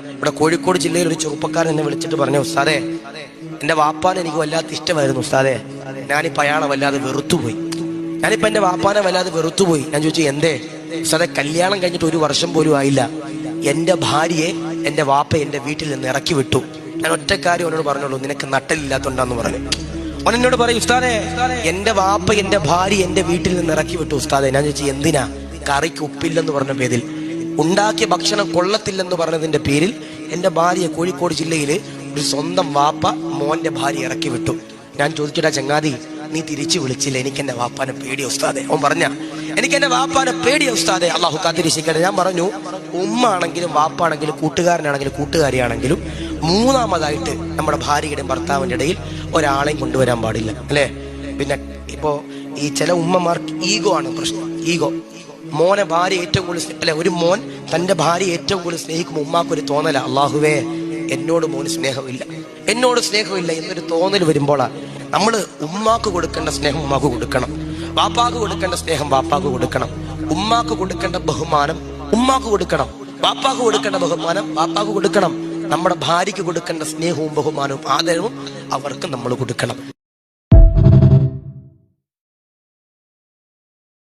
ഇവിടെ കോഴിക്കോട് ജില്ലയിൽ ഒരു ചെറുപ്പക്കാരൻ എന്നെ വിളിച്ചിട്ട് പറഞ്ഞു, ഉസ്താദേ എന്റെ വാപ്പാനെ എനിക്ക് വല്ലാത്ത ഇഷ്ടമായിരുന്നു ഉസ്താദേ, ഞാനിപ്പോ അയാളെ വല്ലാതെ വെറുത്തുപോയി. ഞാനിപ്പോ എന്റെ വാപ്പാനെ വല്ലാതെ വെറുത്തുപോയി. ഞാൻ ചോദിച്ചു എന്തേ? ഉസ്താദേ കല്യാണം കഴിഞ്ഞിട്ട് 1 വർഷം പോലും ആയില്ല, എന്റെ ഭാര്യയെ എന്റെ വാപ്പ എന്റെ വീട്ടിൽ നിന്ന് ഇറക്കി വിട്ടു. ഞാൻ ഒറ്റ കാര്യം അവനോട് പറഞ്ഞോളൂ, നിനക്ക് നട്ടലില്ലാത്തോണ്ടാന്ന് പറഞ്ഞു. അവൻ എന്നോട് പറയും, ഉസ്താദേ എന്റെ വാപ്പ എന്റെ ഭാര്യ എന്റെ വീട്ടിൽ നിന്ന് ഇറക്കി വിട്ടു ഉസ്താദേ. ഞാൻ ചോദിച്ചു എന്തിനാ? കറിക്ക് ഉപ്പില്ലെന്ന് പറഞ്ഞ പേരിൽ, ഉണ്ടാക്കിയ ഭക്ഷണം കൊള്ളത്തില്ലെന്ന് പറഞ്ഞതിന്റെ പേരിൽ എന്റെ ഭാര്യ കോഴിക്കോട് ജില്ലയില് ഒരു സ്വന്തം വാപ്പ മോന്റെ ഭാര്യ ഇറക്കി വിട്ടു. ഞാൻ ചോദിച്ചിട്ടാ ചങ്ങാതി നീ തിരിച്ചു വിളിച്ചില്ല, എനിക്ക് എന്റെ വാപ്പാനെ പേടിയ ഉസ്താദെ. അവൻ പറഞ്ഞ എനിക്ക് എന്റെ വാപ്പാനെ പേടിയ ഉസ്താദെ, അള്ളാഹു കാത്തിരിക്കട്ടെ. ഞാൻ പറഞ്ഞു, ഉമ്മ ആണെങ്കിലും വാപ്പാണെങ്കിലും കൂട്ടുകാരനാണെങ്കിലും കൂട്ടുകാരിയാണെങ്കിലും മൂന്നാമതായിട്ട് നമ്മുടെ ഭാര്യയുടെയും ഭർത്താവിന്റെ ഇടയിൽ ഒരാളെയും കൊണ്ടുവരാൻ പാടില്ല, അല്ലേ? പിന്നെ ഇപ്പോ ഈ ചില ഉമ്മമാർക്ക് ഈഗോ ആണ് പ്രശ്നം. ഈഗോ, മോനെ ഭാര്യ ഏറ്റവും കൂടുതൽ അല്ലെ, ഒരു മോൻ തന്റെ ഭാര്യ ഏറ്റവും കൂടുതൽ സ്നേഹിക്കുമ്പോൾ ഉമ്മാക്കൊരു തോന്നല, അള്ളാഹുവേ എന്നോട് മോന് സ്നേഹമില്ല, എന്നോട് സ്നേഹമില്ല എന്നൊരു തോന്നൽ വരുമ്പോഴാ നമ്മള് ഉമ്മാക്ക് കൊടുക്കേണ്ട സ്നേഹം ഉമ്മാക്ക് കൊടുക്കണം, വാപ്പാക്ക് കൊടുക്കേണ്ട സ്നേഹം വാപ്പാക്ക് കൊടുക്കണം, ഉമ്മാക്ക് കൊടുക്കേണ്ട ബഹുമാനം ഉമ്മാക്ക് കൊടുക്കണം, വാപ്പാക്ക് കൊടുക്കേണ്ട ബഹുമാനം വാപ്പാക്ക് കൊടുക്കണം. നമ്മുടെ ഭാര്യയ്ക്ക് കൊടുക്കേണ്ട സ്നേഹവും ബഹുമാനവും ആദരവും അവർക്ക് നമ്മൾ കൊടുക്കണം.